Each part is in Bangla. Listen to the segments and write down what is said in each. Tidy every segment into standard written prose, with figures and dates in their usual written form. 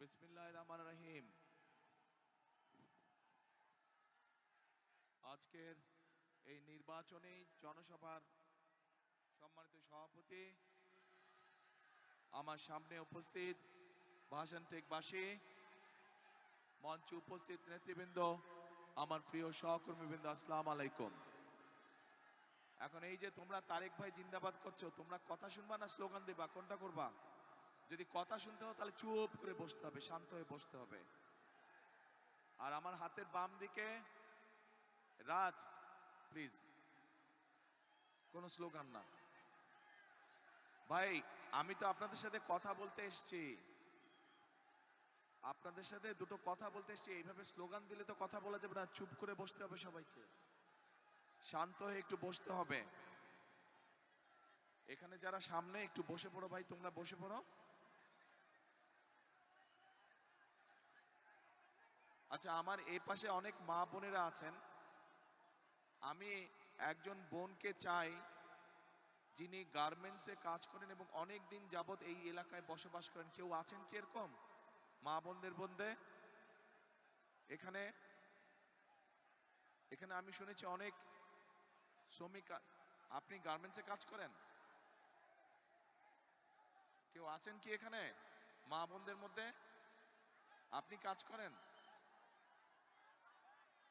বিসমিল্লাহির রহমানির রহিম। আজকের এই নির্বাচনী জনসভার সম্মানিত সভাপতি, আমার সামনে উপস্থিত ভাষণ টেকবাসী, মঞ্চে উপস্থিত নেতৃবৃন্দ, আমার প্রিয় সহকর্মীবৃন্দ, আসসালামু আলাইকুম। এখন এই যে তোমরা তারেক ভাই জিন্দাবাদ করছো, তোমরা কথা শুনবা না স্লোগান দিবা, কোনটা করবা? যদি কথা শুনতে হয় তাহলে চুপ করে বসতে হবে, শান্ত হয়ে বসতে হবে। আর আমার হাতের বাম দিকে রাজ, প্লিজ কোনো স্লোগান না। ভাই, আমি তো আপনাদের সাথে কথা বলতে এসেছি, আপনাদের সাথে দুটো কথা বলতে এসেছি। এইভাবে স্লোগান দিলে তো কথা বলা যাবে না, চুপ করে বসতে হবে, সবাইকে শান্ত হয়ে একটু বসতে হবে। এখানে যারা সামনে একটু বসে পড়ো ভাই, তোমরা বসে পড়ো। আচ্ছা, আমার এই পাশে অনেক মা বোনেরা আছেন। আমি একজন বোনকে চাই যিনি গার্মেন্টসে কাজ করেন এবং অনেক দিন যাবত এই এলাকায় বসবাস করেন। কেউ আছেন কি এরকম মা বোনদের মধ্যে? এখানে এখানে আমি শুনেছি অনেক শ্রমিক। আপনি গার্মেন্টসে কাজ করেন? কেউ আছেন কি এখানে মা বোনদের মধ্যে? আপনি কাজ করেন?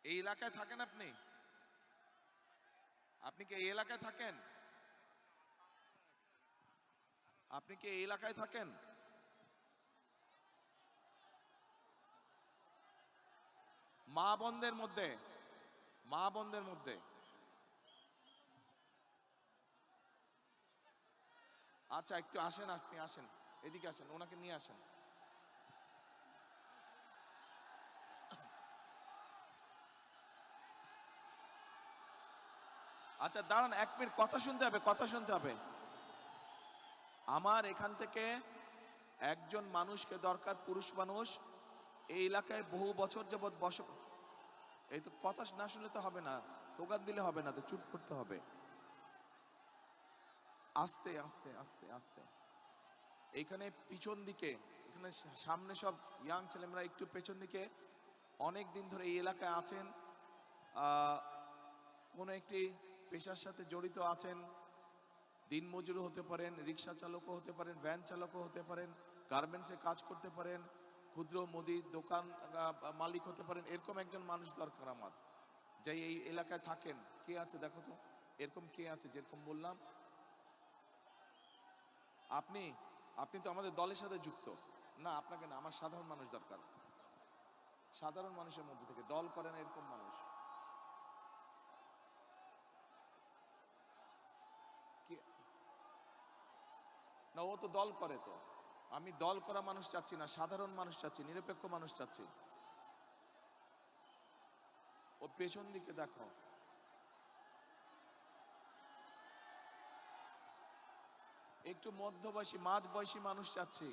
এই এলাকায় থাকেন আপনি? আপনি কি এই এলাকায় থাকেন? আপনি কি এই এলাকায় থাকেন? মা বোনদের মধ্যে, মা বোনদের মধ্যে আচ্ছা, একটু আসেন, আপনি আসেন, এদিকে আসেন, ওনাকে নিয়ে আসেন। আচ্ছা দাঁড়ান, 1 মিনিট, কথা শুনতে হবে, কথা শুনতে হবে। আমার এখান থেকে একজন মানুষকে দরকার, পুরুষ মানুষ, এই এলাকায় বহু বছর যাবৎ এই তো কথা না শুনলে তো হবে না, স্লোগান দিলে হবে না, তো চুপ করতে হবে। আস্তে আস্তে আস্তে আস্তে। এইখানে পিছন দিকে, এখানে সামনে সব ইয়াং ছেলেমেয়েরা, একটু পেছন দিকে অনেক দিন ধরে এই এলাকায় আছেন, কোনো একটি পেশার সাথে জড়িত আছেন। দিনমজুর হতে পারেন, রিক্সা চালকও হতে পারেন, ভ্যান চালকও হতে পারেন, গার্মেন্টসে কাজ করতে পারেন, ক্ষুদ্র মুদির দোকান মালিক হতে পারেন। এরকম একজন মানুষ দরকার আমার, যাই এই এলাকায় থাকেন। কে আছে দেখো তো, এরকম কে আছে যেরকম বললাম? আপনি আপনি তো আমাদের দলের সাথে যুক্ত না, আপনাকে না, আমার সাধারণ মানুষ দরকার। সাধারণ মানুষের মধ্যে থেকে দল করেন এরকম মানুষ কি? না, ও তো দল করে। তো আমি দল করা মানুষ চাচ্ছি না, সাধারণ মানুষ চাচ্ছি, নিরপেক্ষ মানুষ চাচ্ছি। ও পেছন দিকে দেখো, একটু মধ্যবয়সী, মাঝ বয়সী মানুষ চাচ্ছি।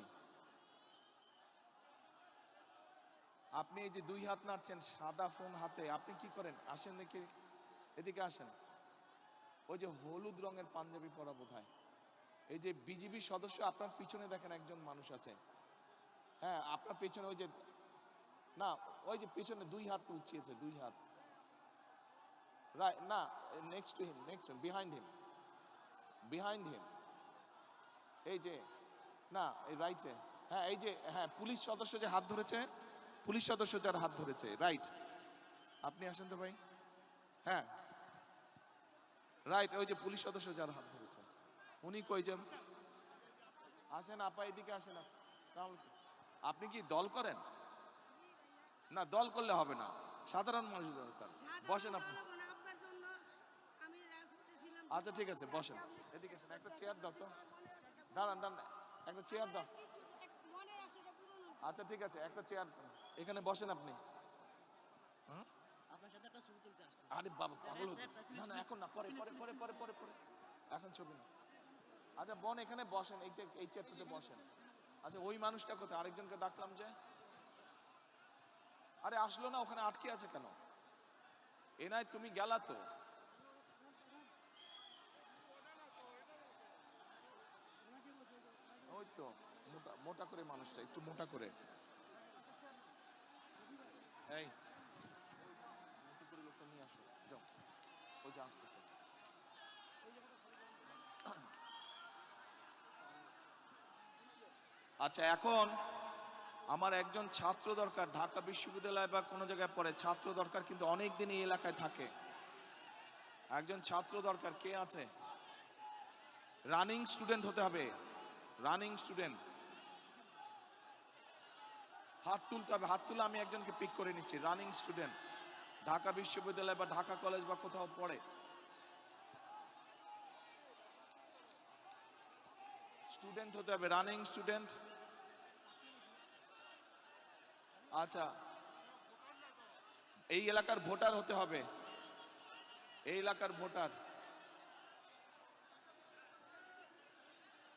আপনি এই যে 2 হাত নাড়ছেন সাদা ফোন হাতে, আপনি কি করেন? আসেন দেখি, এদিকে আসেন। ওই যে হলুদ রঙের পাঞ্জাবি পরা বোধহয়, এই যে বিজিবি সদস্য, আপনার পিছনে দেখেন একজন মানুষ আছে। হ্যাঁ, আপনার পিছনে ওই যে, না, ওই যে পিছনে 2 হাত উঁচিয়েছে, 2 হাত, রাইট না, next to him, next behind him, behind him, এই যে, না, এই রাইটে, হ্যাঁ, এই যে, হ্যাঁ, পুলিশ সদস্য যে হাত ধরেছে, পুলিশ সদস্য যার হাত ধরেছে, রাইট। আপনি আসেন তো ভাই। হ্যাঁ, রাইট, ওই যে পুলিশ সদস্য যার হাত ধরেছে, উনি কই যে? আসেন আপা, এদিকে আসেন। আপনি কি দল করেন? না, দল করলে হবে না, সাধারণ মানুষ দরকার। বসেন আপনি। আচ্ছা ঠিক আছে, বসেন, এদিকে আসেন, একটা চেয়ার দাও তো। দাঁড়ান দাঁড়ান, একটা চেয়ার দাও। আচ্ছা ঠিক আছে, একটা চেয়ার এখানে বসেন আপনি। আরে বাবা, পাগল হচ্ছে। না না, এখন না, পরে পরে পরে পরে পরে পরে, এখন ছবি না। আচ্ছা বোন, এখানে বসেন, এই যে এই চেয়ারটাতে বসেন। আচ্ছা, ওই মানুষটা কোথায়? আরেকজনকে ডাকলাম যে, আরে আসলো না, ওখানে আটকে আছে কেন? এনায় তুমি গেলা তো। ওই তো মোটা মোটা করে মানুষটা, একটু মোটা করে। এই একটু করে লোকটা নিয়ে আসো, যাও, ওই যে আসতেছে। আচ্ছা, এখন আমার একজন ছাত্র দরকার, ঢাকা বিশ্ববিদ্যালয় বা কোনো জায়গায় পড়ে, ছাত্র দরকার, কিন্তু অনেক দিন এই এলাকায় থাকে। একজন ছাত্র দরকার, কে আছে? রানিং স্টুডেন্ট হতে হবে, রানিং স্টুডেন্ট। হাত তুলতে হবে, হাত তুলে আমি একজনকে পিক করে নিচ্ছি। রানিং স্টুডেন্ট, ঢাকা বিশ্ববিদ্যালয় বা ঢাকা কলেজ বা কোথাও পড়ে, স্টুডেন্ট হতে হবে, রানিং স্টুডেন্ট। আচ্ছা, এই এলাকার ভোটার হতে হবে, এই এলাকার ভোটার।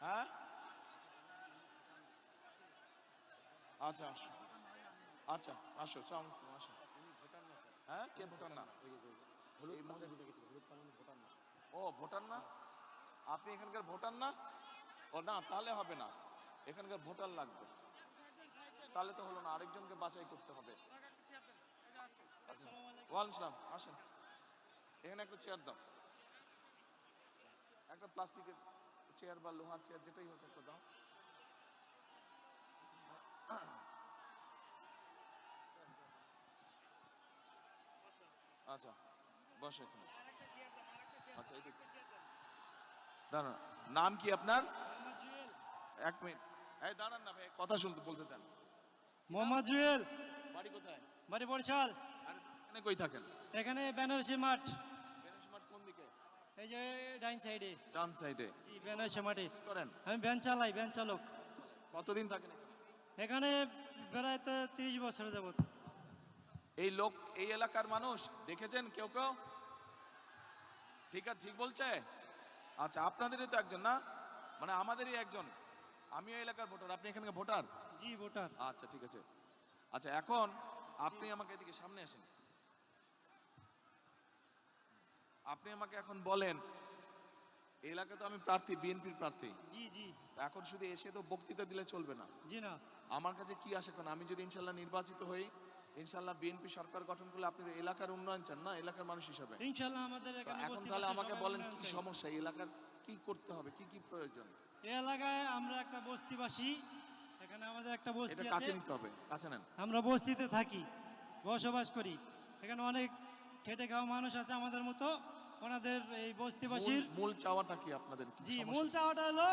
হ্যাঁ, আচ্ছা আসো, আচ্ছা আসো, আসো। হ্যাঁ, কে ভোটার না? ও ভোটার না, আপনি এখানকার ভোটার না? ও না, তাহলে হবে না, এখানকার ভোটার লাগবে, তাহলে তো হলো না, আরেকজনকে বাছাই করতে হবে। ওয়ালাইকুম আসসালাম, আসেন, এখানে একটা চেয়ার দাও, একটা প্লাস্টিকের চেয়ার বা লোহার চেয়ার যেটাই হোক একটা দাও। আচ্ছা বসে এখানে। আচ্ছা, এই দাঁড়ান, নাম কি আপনার? এক মিনিট, এই দাঁড়ান না ভাই, কথা শুনতে বলতে দেন। মোহাম্মদ জুয়েল। বাড়ি কোথায়? বাড়ি বরিশাল। আর এখানে কই থাকেন? এখানে বেনারসি মাঠ। বেনারসি মাঠ কোন দিকে? এই যে ডাইন সাইডে। ডান সাইডে। জি, বেনারসি মাঠে। কি করেন? আমি ভ্যান চালাই, ভ্যান চালক। কতদিন থাকেন এখানে? এখানে প্রায় তো 30 বছর যাবত। এই লোক এই এলাকার মানুষ দেখেছেন কেউ কেউ? ঠিক আছে, ঠিক বলছে। আচ্ছা, আপনাদেরই তো একজন না, মানে আমাদেরই একজন। আমিও এলাকার ভোটার, আপনি এখানকার ভোটার? জি, ভোটার। আচ্ছা ঠিক আছে। আচ্ছা, এখন আপনি আমাকে এদিকে সামনে আসেন, আপনি আমাকে এখন বলেন, এই এলাকায় তো আমি প্রার্থী, বিএনপির প্রার্থী। জি জি। এখন শুধু এসে তো বক্তৃতা দিলে চলবে না। জি না। আমার কাছে কি আসে, কারণ আমি যদি ইনশাল্লাহ নির্বাচিত হই, ইনশাল্লাহ বিএনপি সরকার গঠন করলে আপনি এলাকার উন্নয়ন চান না, এলাকার মানুষ হিসাবে। ইনশাআল্লাহ আমাদের তো এখানে এখন তাহলে আমাকে বলেন কি সমস্যা, এই এলাকার কি করতে হবে, কি কি প্রয়োজন? এই এলাকায় আমরা একটা বস্তিবাসী, এখানে আমাদের একটা বস্তি এটা আছে। কাছে নিতে হবে, কাছে নেন। আমরা বস্তিতে থাকি, বসবাস করি। এখানে অনেক খেটে খাওয়া মানুষ আছে আমাদের মতো। ওনাদের এই বস্তিবাসীর মূল চাওয়াটা কি আপনাদের? কি জি, সমস্যা? মূল চাওয়াটা হলো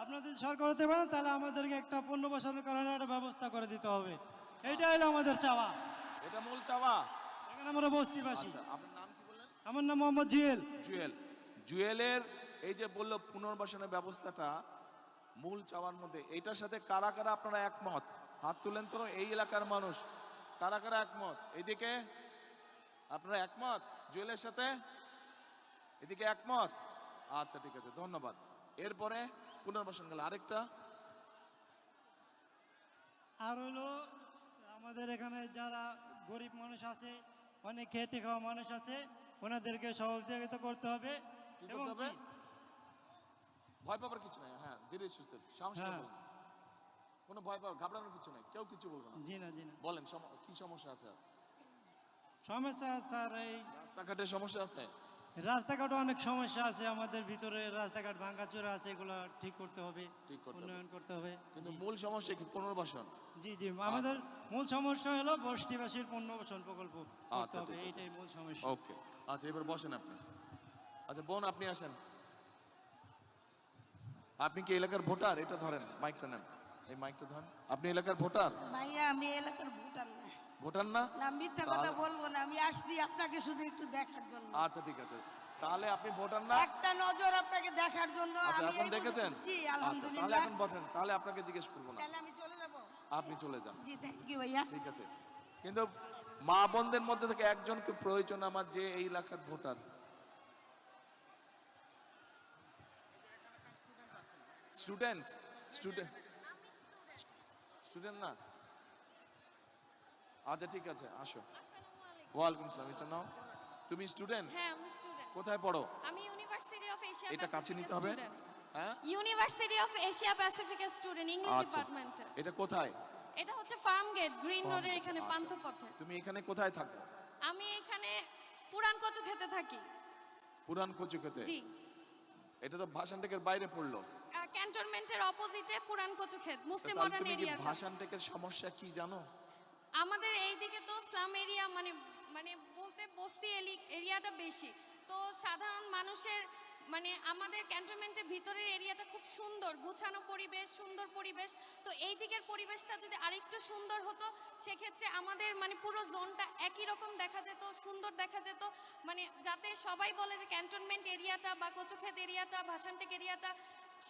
আপনাদের সরকার হতে পারে, তাহলে আমাদেরকে একটা পণ্য বসানোর কারণে একটা ব্যবস্থা করে দিতে হবে। এইটা হলো আমাদের চাওয়া। এটা মূল চাওয়া। এখানে আমরা বস্তিবাসী। আচ্ছা, আপনার নাম কি বললেন? আমার নাম মোহাম্মদ জুয়েল। জুয়েল। জুয়েলের এই যে বললো পুনর্বাসনের ব্যবস্থাটা মূল চাওয়ার মধ্যে, এইটার সাথে কারা কারা আপনারা একমত? হাত তুলেন তো, এই এলাকার মানুষ কারা কারা একমত? এইদিকে আপনারা একমত জুয়েলের সাথে? এদিকে একমত? আচ্ছা ঠিক আছে, ধন্যবাদ। এরপরে পুনর্বাসন গেল, আরেকটা আর হলো আমাদের এখানে যারা গরিব মানুষ আছে, অনেক খেটে খাওয়া মানুষ আছে, ওনাদেরকে সহযোগিতা করতে হবে। কি এবং করতে হবে? কি? ভয় পাবার কিছু নাই, হ্যাঁ ধীরে সুস্থে সাহস করে হ্যাঁ। বলুন। কোনো ভয় পাওয়ার ঘাবড়ানোর কিছু নাই, কেউ কিছু বলবো না। জি না, জি না। বলেন কি সমস্যা আছে? সমস্যা স্যার, এই রাস্তাঘাটের সমস্যা আছে? রাস্তাঘাটে অনেক সমস্যা আছে আমাদের ভিতরে, রাস্তাঘাট ভাঙাচোরা আছে, এগুলো ঠিক করতে হবে, ঠিক করতে হবে। উন্নয়ন করতে হবে। কিন্তু জি। মূল সমস্যা কি? পুনর্বাসন। জি জি, আমাদের মূল সমস্যা হলো বস্তিবাসীর পুনর্বাসন প্রকল্প করতে আচ্ছা, হবে, ঠিক আছে। এইটাই মূল সমস্যা। ওকে, আচ্ছা এবার বসেন আপনি। আচ্ছা বোন, আপনি আসেন। আপনি কি এলাকার ভোটার? এটা ধরেন, মাইকটা নেন, এই মাইকটা ধরেন। আপনি এলাকার ভোটার? ভাইয়া আমি এলাকার ভোটার না। ভোটার না? না, মিথ্যা কথা বলবো না, আমি আসছি আপনাকে শুধু একটু দেখার জন্য। আচ্ছা ঠিক আছে, তাহলে আপনি ভোটার না? একটা নজর আপনাকে দেখার জন্য। আচ্ছা, আমি এখন এই দেখেছেন? জি আচ্ছা, তাহলে আলহামদুলিল্লাহ। এখন বসেন, তাহলে আপনাকে জিজ্ঞেস করবো না, তাহলে আমি চলে যাব। আপনি চলে যান। জি থ্যাংক ইউ ভাইয়া। ঠিক আছে, কিন্তু মা বোনদের মধ্যে থেকে একজনকে প্রয়োজন আমার, যে এই এলাকার ভোটার। স্টুডেন্ট? স্টুডেন্ট স্টুডেন্ট না? আচ্ছা ঠিক আছে, আসো। ওয়ালাইকুম আসসালাম, এটা নাও। তুমি স্টুডেন্ট? হ্যাঁ, আমি স্টুডেন্ট। কোথায় পড়ো? আমি ইউনিভার্সিটি অফ এশিয়া এটা কাছে নিতে হবে। হ্যাঁ, ইউনিভার্সিটি অফ এশিয়া প্যাসিফিকের স্টুডেন্ট, ইংলিশ আচ্ছা, ডিপার্টমেন্টে। এটা কোথায়? এটা হচ্ছে ফার্ম গেট গ্রিন Farm রোডের gate, এখানে আচ্ছা। পান্থপথে। তুমি এখানে কোথায় থাকো? আমি এখানে পুরান কচু খেতে থাকি। পুরান কচুক্ষেতে? জি, এটা তো ভাষানটেকের বাইরে পড়লো। ক্যান্টনমেন্টের অপোজিটে পুরান কচু ক্ষেত, মুসলিম তাহলে মডার্ন তুমি কি এরিয়াটা। ভাষানটেকের সমস্যা কি জানো? আমাদের এইদিকে তো স্লাম এরিয়া, মানে মানে বলতে বস্তি এরিয়াটা বেশি। তো সাধারণ মানুষের মানে আমাদের ক্যান্টনমেন্টের ভিতরের এরিয়াটা খুব সুন্দর, গুছানো পরিবেশ, সুন্দর পরিবেশ। তো এই দিকের পরিবেশটা যদি আরেকটু সুন্দর হতো, সেক্ষেত্রে আমাদের মানে পুরো জোনটা একই রকম দেখা যেত, সুন্দর দেখা যেত। মানে যাতে সবাই বলে যে ক্যান্টনমেন্ট এরিয়াটা বা কচুক্ষেত এরিয়াটা, ভাষানটেক এরিয়াটা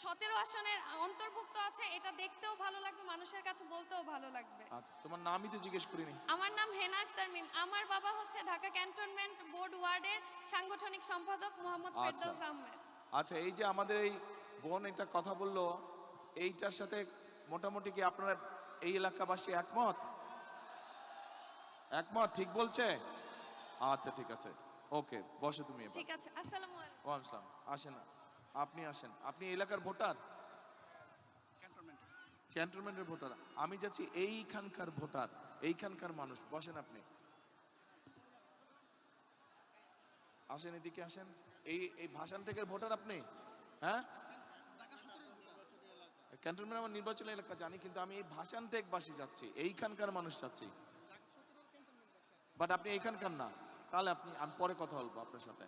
17 আসনের অন্তর্ভুক্ত আছে, এটা দেখতেও ভালো লাগবে, মানুষের কাছে বলতেও ভালো লাগবে। আচ্ছা, তোমার নামই তো জিজ্ঞেস করিনি। আমার নাম হেনা আক্তার মিম। আমার বাবা হচ্ছে ঢাকা ক্যান্টনমেন্ট বোর্ড ওয়ার্ডের সাংগঠনিক সম্পাদক মোহাম্মদ আচ্ছা। ফেরদৌস আহমেদ। আচ্ছা, এই যে আমাদের এই বোন একটা কথা বললো, এইটার সাথে মোটামুটি কি আপনারা এই এলাকাবাসী একমত? একমত, ঠিক বলছে? আচ্ছা, ঠিক আছে, ওকে, বসে তুমি এবার। ঠিক আছে, আসসালামু আলাইকুম। ওয়ালাইকুম আসসালাম। আসেন না, আপনি আসেন। আপনি এই এলাকার ভোটার? ক্যান্টনমেন্টের ভোটার। আমি যাচ্ছি এইখানকার ভোটার, এইখানকার মানুষ। বসেন আপনি, আসেন, এদিকে আসেন। এই এই ভাষানটেকের ভোটার আপনি? হ্যাঁ, ক্যান্টনমেন্ট আমার নির্বাচনী এলাকা জানি, কিন্তু আমি এই ভাষানটেকবাসী যাচ্ছি, এইখানকার মানুষ যাচ্ছি। বাট আপনি এইখানকার না, তাহলে আপনি, আমি পরে কথা বলবো আপনার সাথে।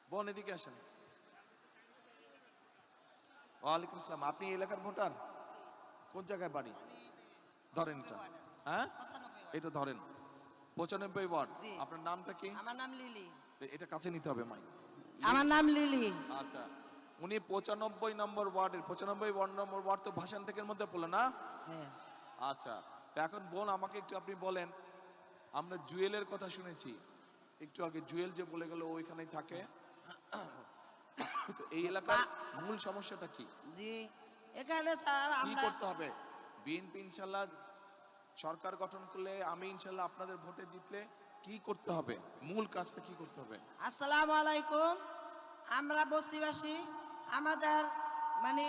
বোন এদিকে আসেন। ওয়ালাইকুম সালাম। আপনি এই এলাকার ভোটার? কোন জায়গায় বাড়ি? ধরেন এটা, হ্যাঁ এটা ধরেন, 95 ওয়ার্ড। জি। আপনার নামটা কি? আমার নাম লিলি। এটা কাছে নিতে হবে মাই। আমার নাম লিলি। আচ্ছা, উনি 95 নম্বর ওয়ার্ডের, 95 ওয়ার্ড নম্বর ওয়ার্ড তো ভাষানটেকের মধ্যে পড়লো না? হ্যাঁ। আচ্ছা, তো এখন বোন আমাকে একটু আপনি বলেন, আমরা জুয়েলের কথা শুনেছি একটু আগে, জুয়েল যে বলে গেল ওইখানেই থাকে, তো এই এলাকার মূল সমস্যাটা কি? জি, এখানে স্যার কি আমরা করতে হবে? বিএনপি ইনশাল্লাহ সরকার গঠন করলে, আমি ইনশাল্লাহ আপনাদের ভোটে জিতলে কি করতে হবে? মূল কাজটা কি করতে হবে? আসসালামু আলাইকুম। আমরা বস্তিবাসী, আমাদের মানে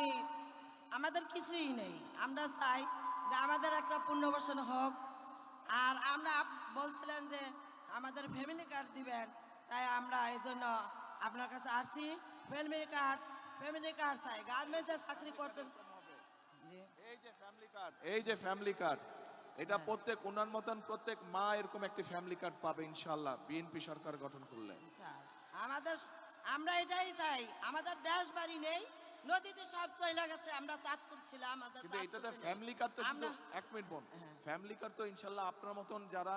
আমাদের কিছুই নেই। আমরা চাই যে আমাদের একটা পুনর্বাসন হোক। আর আমরা বলছিলেন যে আমাদের ফ্যামিলি কার্ড দিবেন, তাই আমরা এই জন্য আপনার কাছে আসছি। ফ্যামিলি কার্ড চাই। গার্মেন্টসে চাকরি করতে। জি। এই যে ফ্যামিলি কার্ড, এই যে ফ্যামিলি কার্ড, এটা প্রত্যেক ওনার মতন প্রত্যেক মা এরকম একটি ফ্যামিলি কার্ড পাবে ইনশাআল্লাহ বিএনপি সরকার গঠন করলে। স্যার আমরা এটাই চাই। আমাদের দেশ বাড়ি নেই, নদীতে সব চলে গেছে। আমরা চাঁদপুর ছিলাম, আমাদের কিন্তু এটাতে চাঁদপুরে নেই। ফ্যামিলি কার্ড তো শুধু, আমরা- এক মিনিট বোন, হ্যাঁ। ফ্যামিলি কার্ড তো ইনশাআল্লাহ আপনার মতন যারা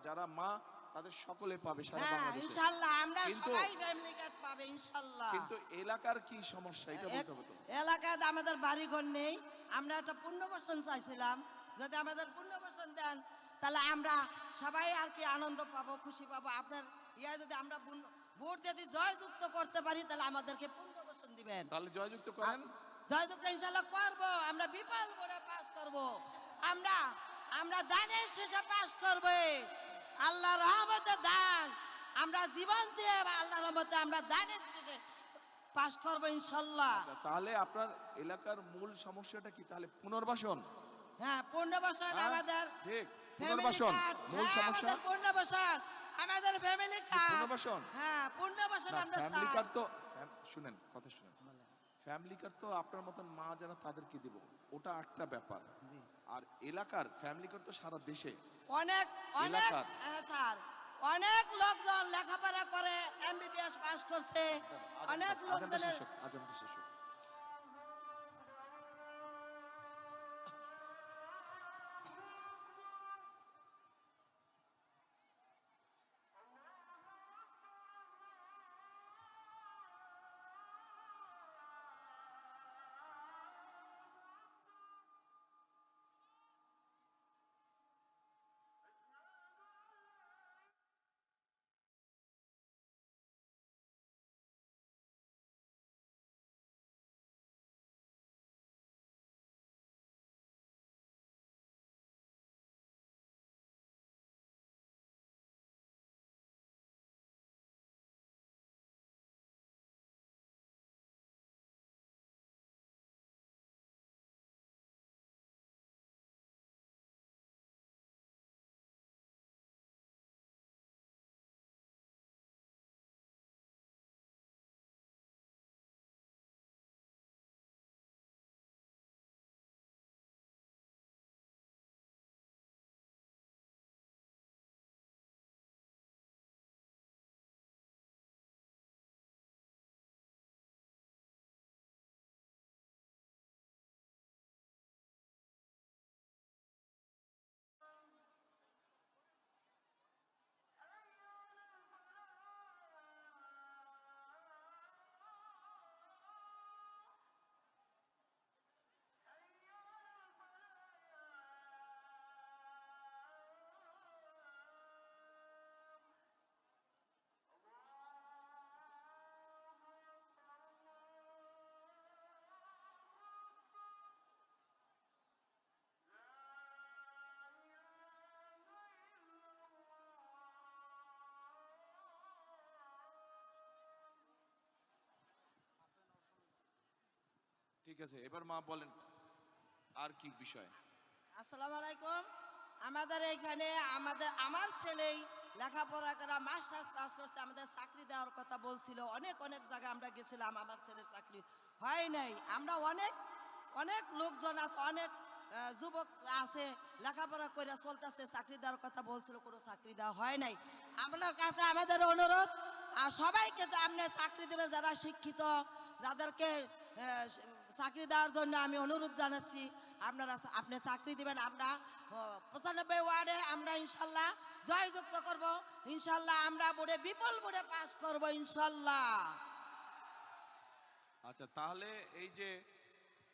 যারা মা তাদের সকলে পাবে সারা হ্যাঁ, বাংলাদেশে। ইনশাল্লাহ আমরা কিন্তু- সবাই ফ্যামিলি কার্ড পাবে ইনশাল্লাহ। কিন্তু এলাকার কি সমস্যা এটা বলতে হবে তো। এলাকায় আমাদের বাড়িঘর নেই। আমরা একটা পুনর্বাসন চাইছিলাম। যদি আমাদের পুনর্বাসন দেন, তাহলে আমরা সবাই আর কি আনন্দ পাবো, খুশি পাবো। আপনার যদি আমরা ভোট যদি জয়যুক্ত করতে পারি, তাহলে আমাদেরকে পুনর্বাসন দিবেন। তাহলে জয়যুক্ত করেন। জয়যুক্ত ইনশাল্লাহ করবো। আমরা বিপুল করে পাস করব। আমরা আমরা দানের শেষে পাস করবো। আল্লাহ রহমতে দান, আমরা জীবন দিয়ে আল্লাহ রহমতে আমরা দানের শেষে পাস করবো ইনশাল্লাহ। আচ্ছা, তাহলে আপনার এলাকার মূল সমস্যাটা কি? তাহলে পুনর্বাসন। হ্যাঁ, পুনর্বাসন হ্যাঁ, আমাদের ঠিক, family পুনর্বাসন card, মূল হ্যাঁ, সমস্যা। আমাদের পুনর্বাসন, আমাদের ফ্যামিলি কার্ড। পুনর্বাসন? হ্যাঁ, পুনর্বাসন আমরা ফ্যামিলি চাই। কার্ড তো শুনেন, কথা শুনেন। ফ্যামিলি কার্ড তো আপনার মতন মা যারা তাদেরকে দিব, ওটা একটা ব্যাপার। আর এলাকার ফ্যামিলি কার্ড তো সারা দেশে। অনেক অনেক এলাকার। স্যার, অনেক লোকজন লেখাপড়া করে এমবিবিএস পাস করছে। অনেক আজানটা লোকজনের শেষ হোক, আজানটা শেষ হোক। ঠিক আছে, এবার মা বলেন আর কি বিষয়? আসসালামু আলাইকুম। আমাদের এইখানে আমার ছেলেই লেখাপড়া করা মাস্টার্স পাস করছে, আমাদের চাকরি দেওয়ার কথা বলছিল। অনেক অনেক জায়গায় আমরা গেছিলাম, আমার ছেলের চাকরি হয় নাই। আমরা অনেক অনেক লোকজন আছে, অনেক যুবক আছে লেখাপড়া করে চলতেছে, চাকরি দেওয়ার কথা বলছিল, কোনো চাকরি দেওয়া হয় নাই। আপনার কাছে আমাদের অনুরোধ, আর সবাইকে তো আপনি চাকরি দেবে, যারা শিক্ষিত, যাদেরকে চাকরি দেওয়ার জন্য আমি অনুরোধ জানাচ্ছি, আপনি চাকরি দিবেন। আমরা 95 ওয়ার্ডে আমরা ইনশাল্লাহ জয়যুক্ত করব, ইনশাল্লাহ আমরা বোর্ডে বিপুল বোর্ডে পাশ করব ইনশাল্লাহ। আচ্ছা, তাহলে এই যে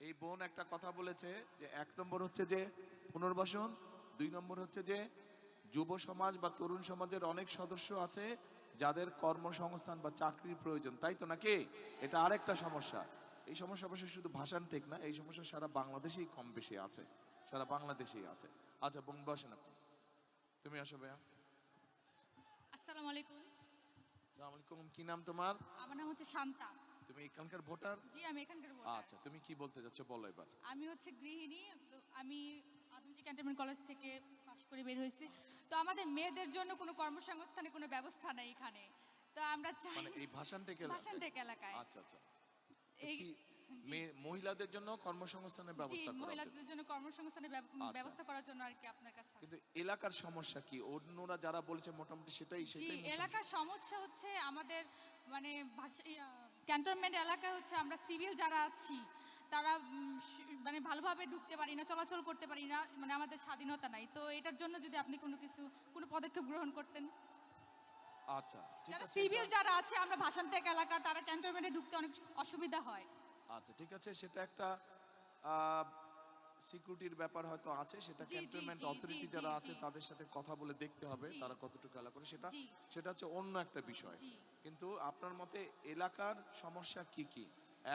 এই বোন একটা কথা বলেছে যে 1 নম্বর হচ্ছে যে পুনর্বাসন, 2 নম্বর হচ্ছে যে যুব সমাজ বা তরুণ সমাজের অনেক সদস্য আছে যাদের কর্মসংস্থান বা চাকরির প্রয়োজন, তাই তো নাকি? এটা আরেকটা সমস্যা। এই সমস্যা অবশ্য শুধু ভাষান ঠিক না, এই সমস্যা সারা বাংলাদেশেই কম বেশি আছে, সারা বাংলাদেশেই আছে। আচ্ছা বোন বসেন, আপনি তুমি আসো ভাইয়া। আসসালামু আলাইকুম। আসসালামু আলাইকুম, কি নাম তোমার? আমার নাম হচ্ছে শান্তা। তুমি এখানকার ভোটার? জি, আমি এখানকার ভোটার। আচ্ছা, তুমি কি বলতে চাচ্ছ বলো এবার। আমি হচ্ছে গৃহিণী। তো আমি আদমজি ক্যান্টনমেন্ট কলেজ থেকে পাশ করে বের হয়েছি। তো আমাদের মেয়েদের জন্য কোনো কর্মসংস্থানের কোনো ব্যবস্থা নাই এখানে। তো আমরা চাই মানে এই ভাষানটেক ভাষানটেক এলাকায়। আচ্ছা আচ্ছা, এই কি মহিলাদের জন্য কর্মসংস্থানের জি, ব্যবস্থা করা উচিত। মহিলাদের জন্য কর্মসংস্থানের আচ্ছা। ব্যবস্থা করার জন্য আর কি আপনার কাছে আসা। কিন্তু এলাকার সমস্যা কি? অন্যরা যারা বলেছে মোটামুটি সেটাই জি, সেটাই মূল এলাকার সমস্যা হচ্ছে আমাদের মানে ক্যান্টনমেন্ট এলাকায় হচ্ছে আমরা সিভিল যারা আছি তারা মানে ভালোভাবে ঢুকতে পারি না, চলাচল করতে পারি না, মানে আমাদের স্বাধীনতা নাই। তো এটার জন্য যদি আপনি কোনো পদক্ষেপ গ্রহণ করতেন। সমস্যা। আচ্ছা ঠিক যারা আছে, সিভিল যারা আছে আমরা ভাষানটেক এলাকা, তারা ক্যান্টনমেন্টে ঢুকতে অনেক অসুবিধা হয়। আচ্ছা ঠিক আছে, সেটা একটা সিকিউরিটির ব্যাপার হয়তো আছে, সেটা জি, জি, ক্যান্টনমেন্ট জি, অথরিটি জি, যারা জি, আছে জি। তাদের সাথে কথা বলে দেখতে হবে জি। তারা কতটুকু এলাকা করে, সেটা জি। সেটা হচ্ছে অন্য একটা বিষয়। জি। কিন্তু আপনার মতে এলাকার সমস্যা কি কি?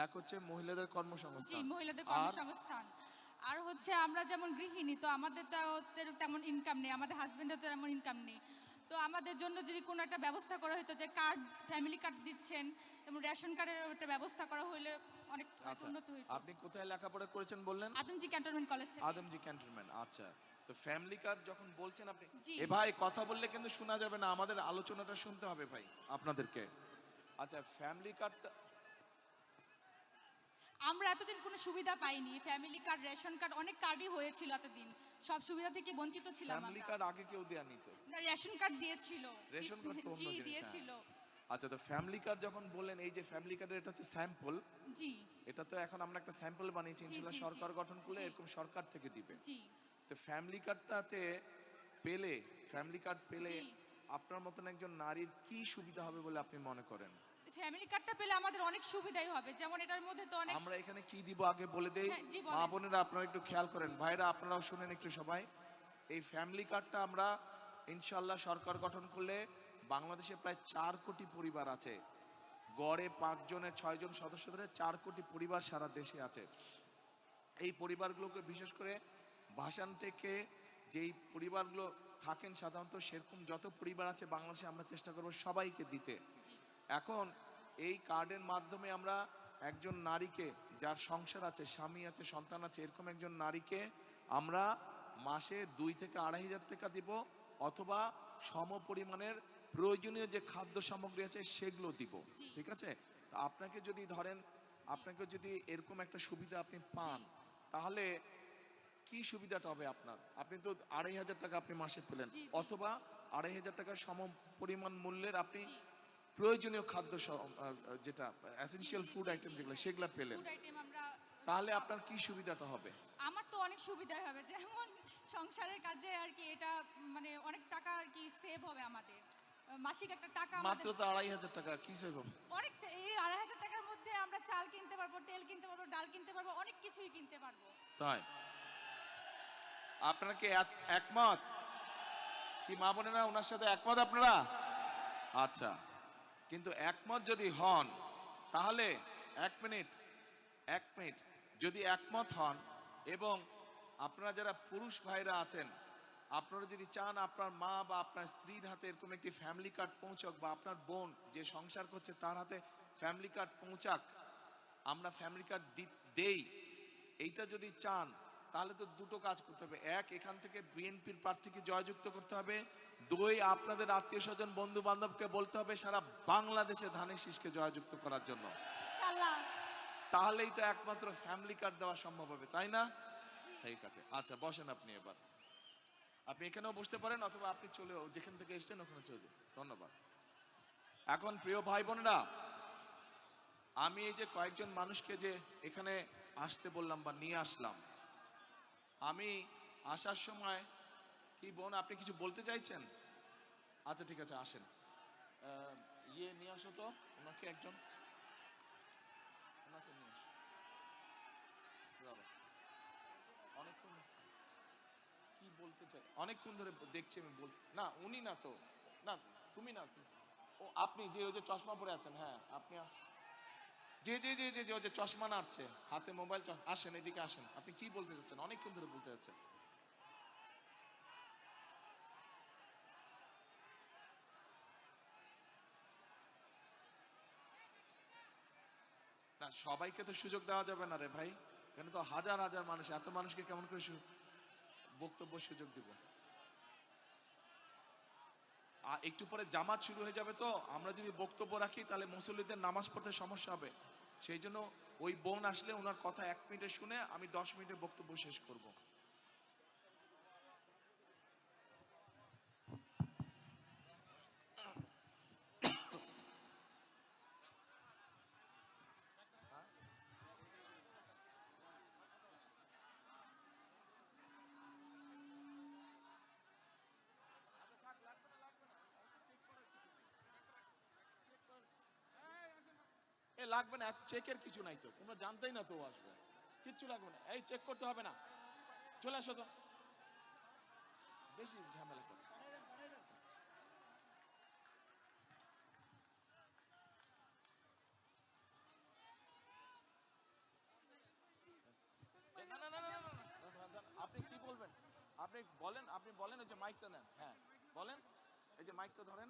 এক হচ্ছে মহিলাদের জি, কর্মসংস্থান, মহিলাদের আর কর্মসংস্থান। আর হচ্ছে আমরা যেমন গৃহিণী, তো আমাদের তো তেমন ইনকাম নেই, আমাদের হাজবেন্ডের তো তেমন ইনকাম নেই। তো আমাদের জন্য যদি কোনো একটা ব্যবস্থা করা হতো, যে কার্ড, ফ্যামিলি কার্ড দিচ্ছেন, তেমন রেশন কার্ডের একটা ব্যবস্থা করা হলে অনেক আচ্ছা, উন্নত হতো। আপনি কোথায় লেখাপড়া করেছেন বললেন? আদমজি ক্যান্টনমেন্ট কলেজ থেকে। আদমজি ক্যান্টনমেন্ট। আচ্ছা, তো ফ্যামিলি কার্ড যখন বলছেন আপনি, জি। এ ভাই কথা বললে কিন্তু শোনা যাবে না, আমাদের আলোচনাটা শুনতে হবে ভাই আপনাদেরকে। আচ্ছা, ফ্যামিলি কার্ডটা আমরা এতদিন কোনো সুবিধা পাইনি। ফ্যামিলি কার্ড, রেশন কার্ড, অনেক কার্ডই হয়েছিল এতদিন, সব সুবিধা থেকে বঞ্চিত ছিলাম ফ্যামিলি আমরা। কার্ড আগে কেউ দেয়া নিত? না, রেশন কার্ড দিয়েছিল। রেশন কার্ড তো অন্য জি, জিনিস, হ্যাঁ। দিয়েছিল। আচ্ছা, তো ফ্যামিলি কার্ড যখন বললেন, এই যে ফ্যামিলি কার্ডের এটা হচ্ছে স্যাম্পল, জি, এটা তো এখন আমরা একটা স্যাম্পল বানিয়েছি, জি, ইনশাআল্লাহ জি, জি। সরকার গঠন করলে জি। এরকম সরকার থেকে দিবে। জি, তো ফ্যামিলি কার্ডটাতে পেলে, ফ্যামিলি কার্ড পেলে জি। আপনার মতন একজন নারীর কি সুবিধা হবে বলে আপনি মনে করেন? ফ্যামিলি কার্ডটা পেলে আমাদের অনেক সুবিধাই হবে। যেমন এটার মধ্যে তো অনেক আমরা এখানে কি দিব আগে বলে দেই। হ্যাঁ, জি, বলেন। মা বোনেরা আপনারা একটু খেয়াল করেন, ভাইরা আপনারাও শুনেন একটু সবাই। এই ফ্যামিলি কার্ডটা আমরা ইনশাআল্লাহ সরকার গঠন করলে, বাংলাদেশে প্রায় 4 কোটি পরিবার আছে, গড়ে 5 জনের 6 জন সদস্য ধরে 4 কোটি পরিবার সারা দেশে আছে। এই পরিবারগুলোকে বিশেষ করে ভাষান থেকে যেই পরিবারগুলো থাকেন সাধারণত, সেরকম যত পরিবার আছে বাংলাদেশে আমরা চেষ্টা করব সবাইকে দিতে। এখন এই কার্ডের মাধ্যমে আমরা একজন নারীকে, যার সংসার আছে, স্বামী আছে, সন্তান আছে, এরকম একজন নারীকে আমরা মাসে 2 থেকে 2,500 টাকা দিব, অথবা সম পরিমাণের প্রয়োজনীয় যে খাদ্য সামগ্রী আছে সেগুলো দিব। জি। ঠিক আছে? তো আপনাকে যদি ধরেন, আপনাকে যদি এরকম একটা সুবিধা আপনি পান, জি। তাহলে কি সুবিধাটা হবে আপনার? আপনি তো 2,500 টাকা আপনি মাসে পেলেন, জি, জি। অথবা 2,500 টাকার সম পরিমাণ মূল্যের আপনি জি। প্রয়োজনীয় খাদ্য যেটা এসেনশিয়াল ফুড আইটেম যেগুলো সেগুলো পেলেন, ফুড আইটেম আমরা, তাহলে আপনার কি সুবিধাটা হবে? আমার তো অনেক সুবিধাই হবে। যেমন সংসারের কাজে আর কি, এটা মানে অনেক টাকা আর কি সেভ হবে আমাদের। মাসিক একটা টাকা মাত্র আমাদের তো 2,500 টাকা, কি সেভ হবে? অনেক এই 2,500 টাকার মধ্যে আমরা চাল কিনতে পারবো, তেল কিনতে পারবো, ডাল কিনতে পারবো, অনেক কিছুই কিনতে পারবো। তাই আপনারা কি একমত? কি মা বোনেরা ওনার সাথে একমত আপনারা? আচ্ছা, কিন্তু একমত যদি হন তাহলে 1 মিনিট, 1 মিনিট, যদি একমত হন এবং আপনারা যারা পুরুষ ভাইরা আছেন, আপনারা যদি চান আপনার মা বা আপনার স্ত্রীর হাতে এরকম একটি ফ্যামিলি কার্ড পৌঁছক, বা আপনার বোন যে সংসার করছে তার হাতে ফ্যামিলি কার্ড পৌঁছাক, আমরা ফ্যামিলি কার্ড দেই, এইটা যদি চান তাহলে তো দুটো কাজ করতে হবে। এক, এখান থেকে বিএনপির প্রার্থীকে জয়যুক্ত করতে হবে। দুই, আপনাদের আত্মীয় স্বজন বন্ধু বান্ধবকে বলতে হবে সারা বাংলাদেশে ধানের শীষকে জয়যুক্ত করার জন্য। ইনশাআল্লাহ। তাহলেই তো একমাত্র ফ্যামিলি কার্ড দেওয়া সম্ভব হবে, তাই না? ঠিক আছে, আচ্ছা বসেন আপনি। এবার আপনি এখানেও বসতে পারেন অথবা আপনি চলেও যেখান থেকে এসেছেন ওখানে চলে যান। ধন্যবাদ। এখন প্রিয় ভাই বোনেরা, আমি এই যে কয়েকজন মানুষকে যে এখানে আসতে বললাম বা নিয়ে আসলাম, আমি আসার সময় কি বোন আপনি কিছু বলতে চাইছেন? আচ্ছা ঠিক আছে, আসেন। ইয়ে নিয়ে আসো তো ওনাকে, একজন ওনাকে নিয়ে আসো। দাঁড়াও। অনেকক্ষণ কি বলতে চাই, অনেকক্ষণ ধরে দেখছি আমি না উনি না তো, না তুমি না তো, ও আপনি যে ওই যে চশমা পরে আছেন, হ্যাঁ আপনি জি জি জি জি জি, ওই যে চশমা নাড়ছে হাতে মোবাইল, আসেন এদিকে আসেন। আপনি কি বলতে চাচ্ছেন? অনেকক্ষণ ধরে বলতে যাচ্ছেন। না সবাইকে তো সুযোগ দেওয়া যাবে না রে ভাই, এখানে তো হাজার হাজার মানুষ, এত মানুষকে কেমন করে বক্তব্য সুযোগ দিব? আর একটু পরে জামাত শুরু হয়ে যাবে, তো আমরা যদি বক্তব্য রাখি তাহলে মুসল্লিদের নামাজ পড়তে সমস্যা হবে। সেই জন্য ওই বোন আসলে ওনার কথা 1 মিনিটে শুনে আমি 10 মিনিটের বক্তব্য শেষ করব। এ লাগবে না, চেকের কিছু নাই তো, তোমরা জানতেই না তো ও আসবে, কিচ্ছু লাগবে না। এই চেক করতে হবে না, চলে আসো তো, বেশি ঝামেলা করে। না না না না না, আপনি কি বলবেন? আপনি বলেন, আপনি বলেন, ওই যে মাইকটা নেন, হ্যাঁ বলেন, এই যে মাইকটা ধরেন।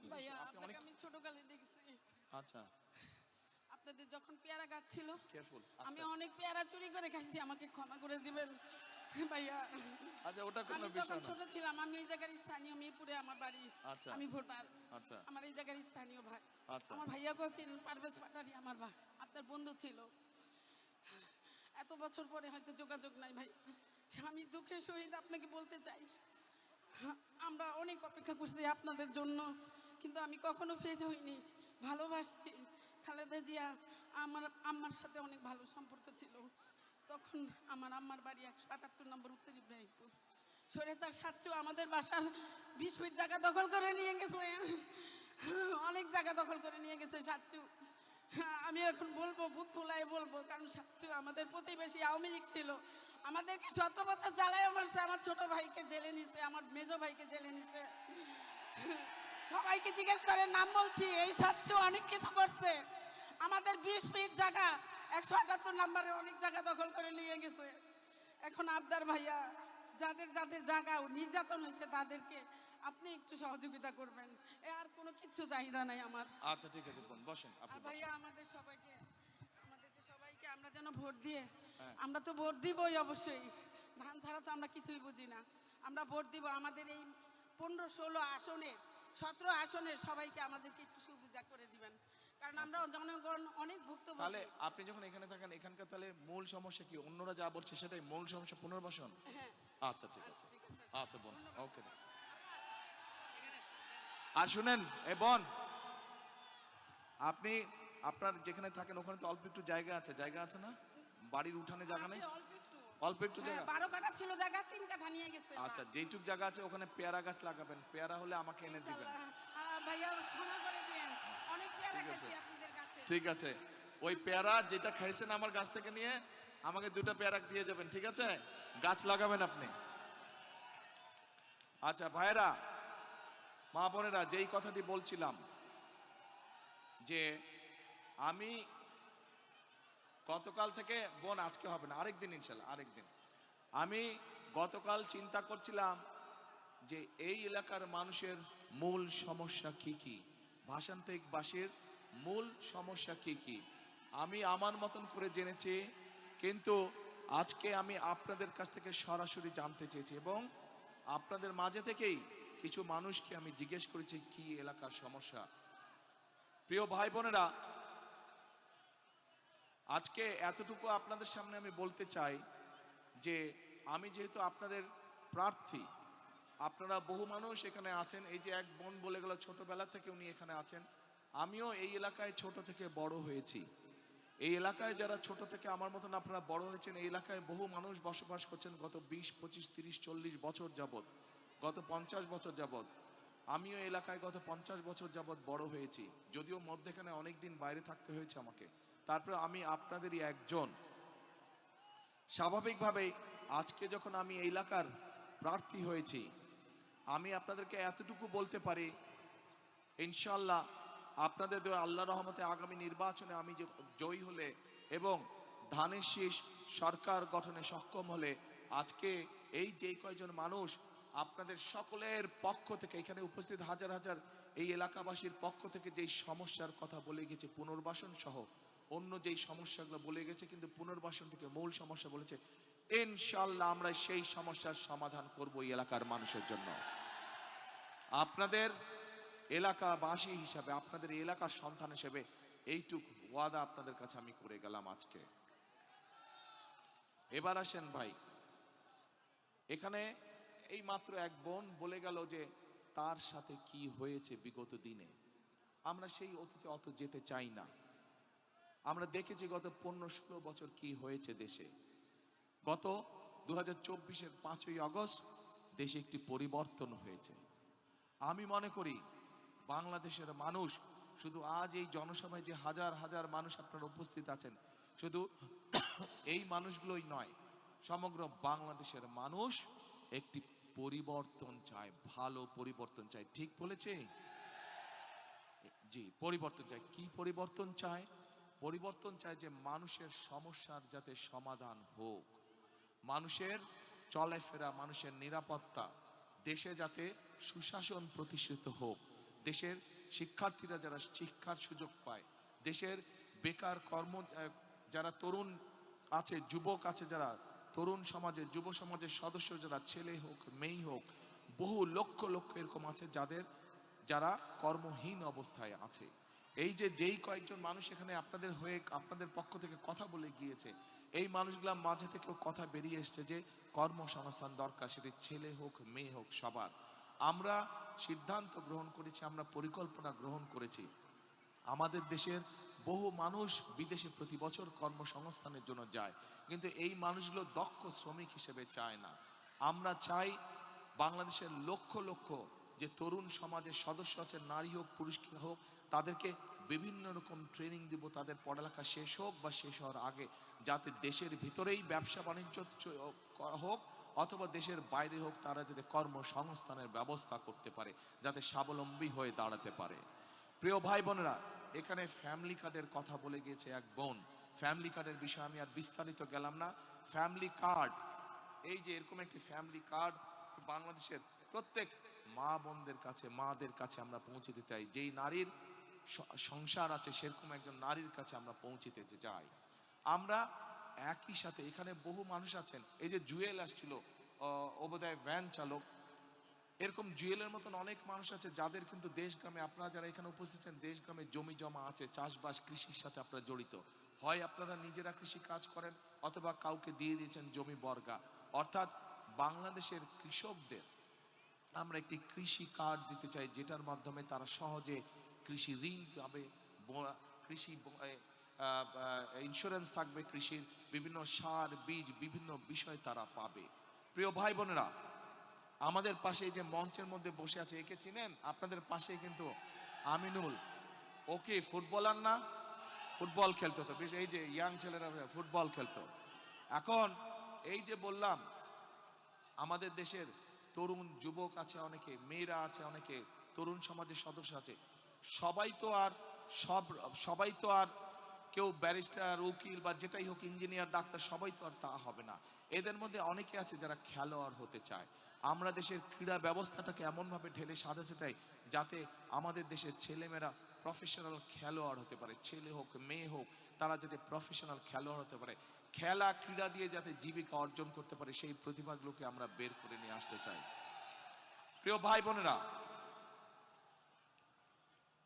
কি ভাইয়া বিষয়? আপনি আপনাকে অনেক আমি ছোটকালে দেখছি আচ্ছা আপনাদের যখন পেয়ারা গাছ ছিল কেয়ারফুল। আমি অনেক পেয়ারা চুরি করে খাইছি, আমাকে ক্ষমা করে দিবেন ভাইয়া। আচ্ছা ওটা কোনো আমি বিষয় যখন না। ছোট ছিলাম, আমি এই জায়গার স্থানীয়, মিরপুরে আমার বাড়ি, আচ্ছা। আমি ভোটার, আচ্ছা আমার এই জায়গার স্থানীয় ভাই। আচ্ছা। আমার ভাইয়াকেও চিনেন, পারভেজ পাটারি আমার ভাই, আপনার বন্ধু ছিল। এত বছর পরে হয়তো যোগাযোগ নাই ভাই, আমি দুঃখের সহিত আপনাকে বলতে চাই, আমরা অনেক অপেক্ষা করছি আপনাদের জন্য, কিন্তু আমি কখনো ফেজ হইনি, ভালোবাসছি। খালেদা জিয়া আমার আম্মার সাথে অনেক ভালো সম্পর্ক ছিল। তখন আমার আম্মার বাড়ি 178 নম্বর উত্তর ইব্রাহিমপুর। স্বৈরাচার সাচ্চু আমাদের বাসার 20 ফিট জায়গা দখল করে নিয়ে গেছে, অনেক জায়গা দখল করে নিয়ে গেছে সাচ্চু। আমি এখন বলবো, বুক ফুলায় বলবো, কারণ সাচ্চু আমাদের প্রতিবেশী, আওয়ামী লীগ ছিল, আমাদেরকে 17 বছর জ্বালায় মারছে, আমার ছোট ভাইকে জেলে নিছে, আমার মেজো ভাইকে জেলে নিছে। সবাইকে জিজ্ঞেস করে, নাম বলছি, এই সাচ্চু অনেক কিছু করছে। আমাদের 20 ফিট জায়গা 178 নম্বরে অনেক জায়গা দখল করে নিয়ে গেছে। এখন আবদার ভাইয়া, যাদের যাদের জায়গা নির্যাতন হয়েছে তাদেরকে আপনি একটু সহযোগিতা করবেন, এ আর কোনো কিচ্ছু চাহিদা নাই আমার। আচ্ছা ঠিক আছে বোন, বসেন আর আপনি ভাইয়া বসেন। আমাদেরকে সবাইকে আমরা যেন ভোট দিয়ে, হ্যাঁ। আমরা তো ভোট দিবই অবশ্যই, ধান ছাড়া তো আমরা কিছুই বুঝি না, আমরা ভোট দিব। আমাদের এই 15-16 আসনে, 17 আসনের সবাইকে আমাদেরকে একটু সুবিধা করে দিবেন, কারণ আমরা জনগণ অনেক তাহলে ভুক্তভোগী। আপনি যখন এখানে থাকেন, এখানকার তাহলে মূল সমস্যা কি? অন্যরা যা বলছে সেটাই মূল সমস্যা, পুনর্বাসন? হ্যাঁ আচ্ছা ঠিক আছে, ঠিক আছে। আচ্ছা বোন, ওকে। আর শুনেন এ বোন, আপনি আপনার যেখানে থাকেন ওখানে তো অল্প একটু জায়গা আছে, জায়গা আছে না? বাড়ির উঠানে জায়গা নেই? আছে অল্প একটু, অল্প একটু জায়গা? 12 কাঠা ছিল জায়গা, 3 কাঠা নিয়ে গেছে। আচ্ছা, যেইটুক জায়গা আছে ওখানে পেয়ারা গাছ লাগাবেন, পেয়ারা হলে আমাকে এনে দিবেন। ইনশাআল্লাহ। ভাইয়া ক্ষমা করে দিয়েন, অনেক পেয়ারা ঠিক আছে। খাইছি আপনাদের কাছে। ঠিক আছে, ওই পেয়ারা যেটা খাইছেন আমার গাছ থেকে নিয়ে আমাকে 2টা পেয়ারা দিয়ে যাবেন, ঠিক আছে? গাছ লাগাবেন আপনি। আচ্ছা ভাইরা, মা বোনেরা, যেই কথাটি বলছিলাম যে আমি গতকাল থেকে, বোন আজকে হবে না, আরেকদিন ইনশাল্লাহ, আরেকদিন। আমি গতকাল চিন্তা করছিলাম যে এই এলাকার মানুষের মূল সমস্যা কি কি, ভাষান্তরিকবাসীর মূল সমস্যা কি কি। আমি আমার মতন করে জেনেছি কিন্তু আজকে আমি আপনাদের কাছ থেকে সরাসরি জানতে চেয়েছি এবং আপনাদের মাঝে থেকেই কিছু মানুষকে আমি জিজ্ঞেস করেছি কি এলাকার সমস্যা। প্রিয় ভাই বোনেরা, আজকে এতটুকু আপনাদের সামনে আমি বলতে চাই যে আমি যেহেতু আপনাদের প্রার্থী, আপনারা বহু মানুষ এখানে আছেন। এই যে এক বোন বলে গেল ছোটবেলা থেকে উনি এখানে আছেন। আমিও এই এলাকায় ছোট থেকে বড় হয়েছি। এই এলাকায় যারা ছোট থেকে আমার মতন আপনারা বড় হয়েছেন, এই এলাকায় বহু মানুষ বসবাস করছেন গত 20, 25, 30, 40 বছর যাবত, গত 50 বছর যাবত। আমিও এলাকায় গত 50 বছর যাবত বড় হয়েছি, যদিও মধ্যেখানে অনেক দিন বাইরে থাকতে হয়েছে আমাকে। তারপরে আমি আপনাদেরই একজন। স্বাভাবিকভাবেই আজকে যখন আমি এই এলাকার প্রার্থী হয়েছি, আমি আপনাদেরকে এতটুকু বলতে পারি, ইনশাল্লাহ আপনাদের দোয়া আল্লাহ রহমতে আগামী নির্বাচনে আমি যে জয়ী হলে এবং ধানের শীষ সরকার গঠনে সক্ষম হলে, আজকে এই যে কয়জন মানুষ আপনাদের সকলের পক্ষ থেকে এখানে উপস্থিত হাজার হাজার এই এলাকাবাসীর পক্ষ থেকে যেই সমস্যার কথা বলে গেছে, পুনর্বাসন সহ অন্য যেই সমস্যাগুলো বলে গেছে, কিন্তু পুনর্বাসনটিকে মূল সমস্যা বলেছে, ইনশাল্লাহ আমরা সেই সমস্যার সমাধান করব এই এলাকার মানুষের জন্য। আপনাদের এলাকাবাসী হিসাবে, আপনাদের এলাকার সন্তান হিসেবে এইটুকু ওয়াদা আপনাদের কাছে আমি করে গেলাম আজকে। এবার আসেন ভাই, এখানে এই মাত্র এক বোন বলে গেল যে তার সাথে কি হয়েছে বিগত দিনে। আমরা সেই অতীতে অত যেতে চাই না। আমরা দেখেছি গত 15-16 বছর কি হয়েছে দেশে। গত 2024-এর 5ই আগস্ট দেশে একটি পরিবর্তন হয়েছে। আমি মনে করি বাংলাদেশের মানুষ, শুধু আজ এই জনসভায় যে হাজার হাজার মানুষ আপনারা উপস্থিত আছেন, শুধু এই মানুষগুলোই নয়, সমগ্র বাংলাদেশের মানুষ একটি পরিবর্তন চায়, ভালো পরিবর্তন চায়। ঠিক বলেছে? জি, পরিবর্তন চায়। কি পরিবর্তন চায়? পরিবর্তন চায় যে মানুষের সমস্যার যাতে সমাধান হোক, মানুষের চলাফেরা, মানুষের নিরাপত্তা, দেশে যাতে সুশাসন প্রতিষ্ঠিত হোক, দেশের শিক্ষার্থীরা যারা শিক্ষার সুযোগ পায়, দেশের বেকার কর্ম যারা তরুণ আছে, যুবক আছে, যারা তরুণ সমাজের যুব সমাজের সদস্য যারা, ছেলে হোক মেয়ে হোক, বহু লক্ষ লক্ষ এরকম আছে যারা কর্মহীন অবস্থায় আছে। এই যে যেই কয়েকজন মানুষ এখানে আপনাদের হয়ে আপনাদের পক্ষ থেকে কথা বলে গিয়েছে, এই মানুষগুলোর মাঝে থেকেও কথা বেরিয়ে এসছে যে কর্মসংস্থান দরকার, সেটি ছেলে হোক মেয়ে হোক সবার। আমরা সিদ্ধান্ত গ্রহণ করেছি, আমরা পরিকল্পনা গ্রহণ করেছি। আমাদের দেশের বহু মানুষ বিদেশে প্রতি বছর কর্মসংস্থানের জন্য যায়, কিন্তু এই মানুষগুলো দক্ষ শ্রমিক হিসেবে চায় না। আমরা চাই বাংলাদেশের লক্ষ লক্ষ যে তরুণ সমাজের সদস্য আছে, নারী হোক পুরুষ হোক, তাদেরকে বিভিন্ন রকম ট্রেনিং দিব, তাদের পড়ালেখা শেষ হোক বা শেষ হওয়ার আগে, যাতে দেশের ভিতরেই ব্যবসা বাণিজ্য হোক অথবা দেশের বাইরে হোক, তারা যাতে কর্মসংস্থানের ব্যবস্থা করতে পারে, যাতে স্বাবলম্বী হয়ে দাঁড়াতে পারে। প্রিয় ভাই বোনেরা, এখানে ফ্যামিলি কার্ডের কথা বলে গিয়েছে এক বোন। ফ্যামিলি কার্ডের বিষয়ে আমি আর বিস্তারিত গেলাম না। ফ্যামিলি কার্ড, এই যে এরকম একটি ফ্যামিলি কার্ড বাংলাদেশের প্রত্যেক মা বোনদের কাছে, মাদের কাছে আমরা পৌঁছে দিতে চাই। যেই নারীর সংসার আছে সেরকম একজন নারীর কাছে আমরা পৌঁছিতে চাই। আমরা একই সাথে এখানে বহু মানুষ আছেন, এই যে জুয়েল আসছিল, ও বোধহয় ভ্যান চালক, এরকম জুয়েলের মতন অনেক মানুষ আছে যাদের কিন্তু দেশ গ্রামে, আপনারা যারা এখানে উপস্থিত আছেন, দেশ গ্রামে জমি জমা আছে, চাষবাস কৃষির সাথে আপনারা জড়িত। হয় আপনারা নিজেরা কৃষি কাজ করেন অথবা কাউকে দিয়ে দিয়েছেন জমি বর্গা। অর্থাৎ বাংলাদেশের কৃষকদের আমরা একটি কৃষি কার্ড দিতে চাই, যেটার মাধ্যমে তারা সহজে কৃষি ঋণ পাবে, কৃষি ইন্স্যুরেন্স থাকবে, কৃষির বিভিন্ন সার বীজ বিভিন্ন বিষয় তারা পাবে। প্রিয় ভাই বোনেরা, আমাদের পাশে যে মঞ্চের মধ্যে বসে আছে, একে চিনেন? আপনাদের পাশেই কিন্তু আমিনুল। ওকে ফুটবলার না, ফুটবল খেলতো তো বেশ, এই যে ইয়াং ছেলেরা ফুটবল খেলতো। এখন এই যে বললাম, আমাদের দেশের তরুণ যুবক আছে অনেকে, মেয়েরা আছে অনেকে, তরুণ সমাজের সদস্য আছে। সবাই তো আর কেউ ব্যারিস্টার, উকিল বা যেটাই হোক, ইঞ্জিনিয়ার, ডাক্তার, সবাই তো আর তা হবে না। এদের মধ্যে অনেকে আছে যারা খেলোয়াড় হতে চায়। আমরা দেশের ক্রীড়া ব্যবস্থাটাকে এমনভাবে ঢেলে সাজাতে চাই যাতে আমাদের দেশের ছেলেমেয়েরা প্রফেশনাল খেলোয়াড় হতে পারে, ছেলে হোক মেয়ে হোক, তারা যাতে প্রফেশনাল খেলোয়াড় হতে পারে, খেলা ক্রীড়া দিয়ে যাতে জীবিকা অর্জন করতে পারে, সেই প্রতিভাগুলোকে আমরা বের করে নিয়ে আসতে চাই। প্রিয় ভাই বোনেরা,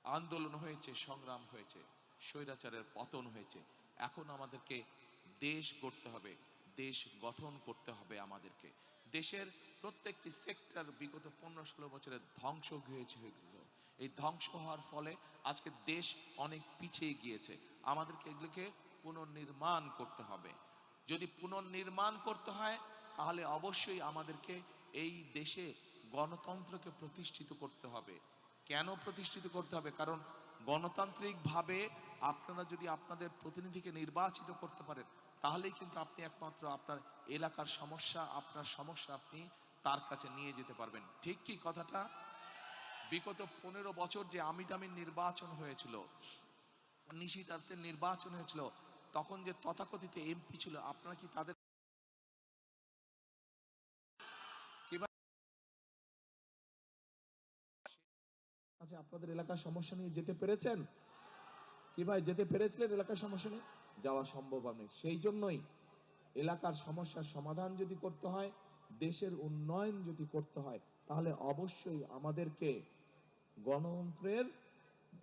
আন্দোলন হয়েছে, সংগ্রাম হয়েছে, স্বৈরাচারের পতন হয়েছে, এখন আমাদেরকে দেশ গড়তে হবে, দেশ গঠন করতে হবে। আমাদেরকে দেশের প্রত্যেকটি সেক্টর বিগত 15-16 বছরের ধ্বংস হয়েছিল। এই ধ্বংস হওয়ার ফলে আজকে দেশ অনেক পিছিয়ে গিয়েছে। আমাদেরকে এগুলোকে পুনর্নির্মাণ করতে হবে। যদি পুনর্নির্মাণ করতে হয় তাহলে অবশ্যই আমাদেরকে এই দেশে গণতন্ত্রকে প্রতিষ্ঠিত করতে হবে। কেন প্রতিষ্ঠিত করতে হবে? কারণ গণতান্ত্রিকভাবে আপনারা যদি আপনাদের প্রতিনিধিকে নির্বাচিত করতে পারেন, তাহলেই কিন্তু আপনি একমাত্র আপনার এলাকার সমস্যা, আপনার সমস্যা আপনি তার কাছে নিয়ে যেতে পারবেন। ঠিক কি কথাটা? বিগত 15 বছর যে আমিটামির নির্বাচন হয়েছিল, নিশিতার্থের নির্বাচন হয়েছিল, তখন যে তথাকথিত এমপি ছিল, আপনারা কি তাদের আচ্ছা আপনাদের এলাকার সমস্যা নিয়ে যেতে পেরেছেন কি ভাই? যেতে পেরেছিলেন এলাকার সমস্যা নিয়ে? যাওয়া সম্ভব নেই। সেই জন্যই এলাকার সমস্যার সমাধান যদি করতে হয়, দেশের উন্নয়ন যদি করতে হয়, তাহলে অবশ্যই আমাদেরকে গণতন্ত্রের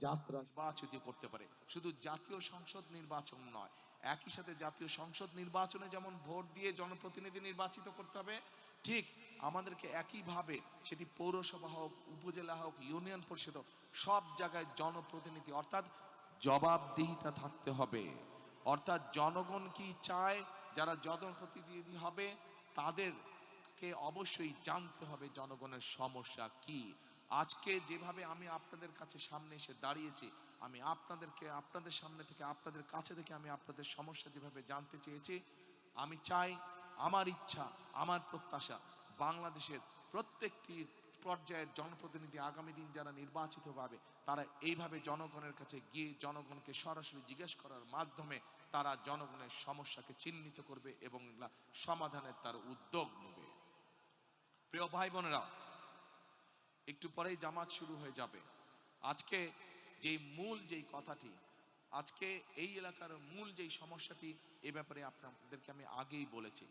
যাত্রা নির্বাচিত করতে পারে। শুধু জাতীয় সংসদ নির্বাচন নয়, একই সাথে জাতীয় সংসদ নির্বাচনে যেমন ভোট দিয়ে জনপ্রতিনিধি নির্বাচিত করতে হবে, ঠিক আমাদেরকে একইভাবে সেটি পৌরসভা হোক, উপজেলা হোক, ইউনিয়ন পরিষদ হোক, সব জায়গায় জনপ্রতিনিধি অর্থাৎ জবাবদিহিতা থাকতে হবে। অর্থাৎ জনগণ কি চায়, যারা জনপ্রতিনিধি হবে তাদেরকে অবশ্যই জানতে হবে জনগণের সমস্যা কি। আজকে যেভাবে আমি আপনাদের কাছে সামনে এসে দাঁড়িয়েছি, আমি আপনাদেরকে আপনাদের সামনে থেকে, আপনাদের কাছে থেকে আমি আপনাদের সমস্যা যেভাবে জানতে চেয়েছি, আমি চাই, আমার ইচ্ছা, আমার প্রত্যাশা, বাংলাদেশের প্রত্যেকটি পর্যায়ের জনপ্রতিনিধি আগামী দিন যারা নির্বাচিত হবে, তারা এইভাবে জনগণের কাছে গিয়ে জনগণকে সরাসরি জিজ্ঞেস করার মাধ্যমে তারা জনগণের সমস্যাকে চিহ্নিত করবে এবং সমাধানের তার উদ্যোগ নেবে। প্রিয় ভাই বোনেরা, একটু পরেই জামাত শুরু হয়ে যাবে। আজকে যেই মূল যেই কথাটি, আজকে এই এলাকার মূল যেই সমস্যাটি, এ ব্যাপারে আপনাদেরকে আমি আগেই বলেছি।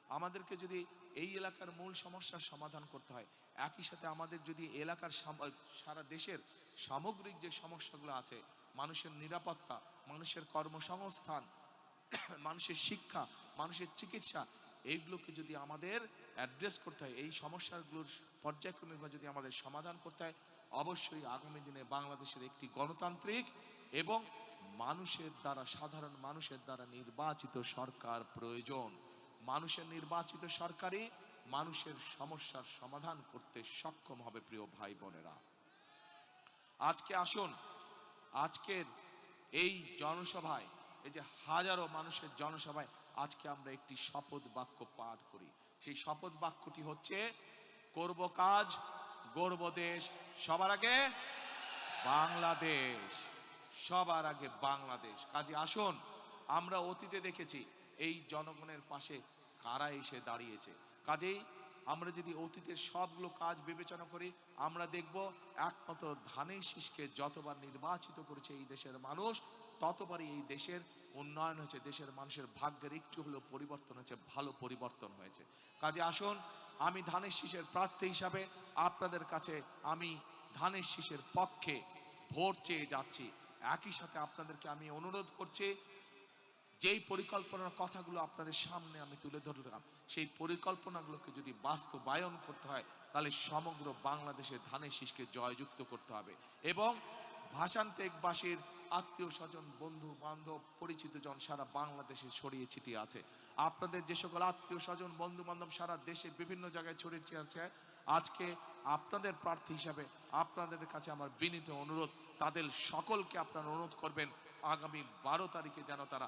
আমাদেরকে যদি এই এলাকার মূল সমস্যার সমাধান করতে হয়, একই সাথে আমাদের যদি এলাকার সারা দেশের সামগ্রিক যে সমস্যাগুলো আছে, মানুষের নিরাপত্তা, মানুষের কর্মসংস্থান, মানুষের শিক্ষা, মানুষের চিকিৎসা, এইগুলোকে যদি আমাদের অ্যাড্রেস করতে হয়, এই সমস্যাগুলোর পর্যায়ক্রমে যদি আমাদের সমাধান করতে হয়, অবশ্যই আগামী দিনে বাংলাদেশের একটি গণতান্ত্রিক এবং মানুষের দ্বারা, সাধারণ মানুষের দ্বারা নির্বাচিত সরকার প্রয়োজন। মানুষের নির্বাচিত সরকারই মানুষের সমস্যার সমাধান করতে সক্ষম হবে। প্রিয় ভাই বোনেরা, আজকে আসুন, আজকের এই জনসভায়, এই যে হাজারো মানুষের জনসভায়, আজকে আমরা একটি শপথ বাক্য পাঠ করি। সেই শপথ বাক্যটি হচ্ছে, করব কাজ, গড়ব দেশ, সবার আগে বাংলাদেশ, সবার আগে বাংলাদেশ। কাজে আসুন, আমরা অতীতে দেখেছি এই জনগণের পাশে কারা এসে দাঁড়িয়েছে। কাজেই আমরা যদি অতীতের সবগুলো কাজ বিবেচনা করি, আমরা দেখব একমাত্র ধানের শীষকে যতবার নির্বাচিত করেছে এই দেশের মানুষ, ততবারই এই দেশের উন্নয়ন হয়েছে, দেশের মানুষের ভাগ্যের একটু হলেও পরিবর্তন হয়েছে, ভালো পরিবর্তন হয়েছে। কাজে আসুন, আমি ধানের শীষের প্রার্থী হিসাবে আপনাদের কাছে আমি ধানের শীষের পক্ষে ভোট চেয়ে যাচ্ছি। একই সাথে আপনাদেরকে আমি অনুরোধ করছি, যেই পরিকল্পনার কথাগুলো আপনাদের সামনে আমি তুলে ধরলাম, সেই পরিকল্পনাগুলোকে যদি বাস্তবায়ন করতে হয়, তাহলে সমগ্র বাংলাদেশে ধানের শীষকে জয়যুক্ত করতে হবে এবং ভাষান্তেকবাসীর আত্মীয় স্বজন, বন্ধু বান্ধব, পরিচিত জন সারা বাংলাদেশে ছড়িয়ে ছিটিয়ে আছে। আপনাদের যে সকল আত্মীয় স্বজন, বন্ধু বান্ধব সারা দেশে বিভিন্ন জায়গায় ছড়িয়ে ছিটিয়ে আছে, আজকে আপনাদের প্রার্থী হিসাবে আপনাদের কাছে আমার বিনীত অনুরোধ, তাদের সকলকে আপনারা অনুরোধ করবেন, আগামী 12 তারিখে যেন তারা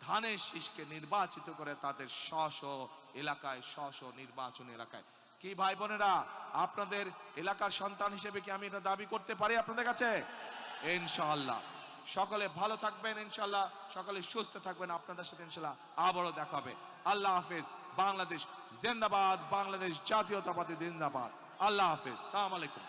ধানের শীষকে নির্বাচিত করে তাদের স্ব এলাকায়, স্ব নির্বাচন এলাকায়। কি ভাই বোনেরা, আপনাদের এলাকার সন্তান হিসেবে কি আমি এটা দাবি করতে পারি আপনাদের কাছে? ইনশাআল্লাহ। সকলে ভালো থাকবেন, ইনশাআল্লাহ সকলে সুস্থ থাকবেন। আপনাদের সাথে ইনশাআল্লাহ আবারও দেখা হবে। আল্লাহ হাফেজ। বাংলাদেশ জিন্দাবাদ, বাংলাদেশ জাতীয়তাবাদী জিন্দাবাদ। আল্লাহ হাফেজ। আসসালামু আলাইকুম।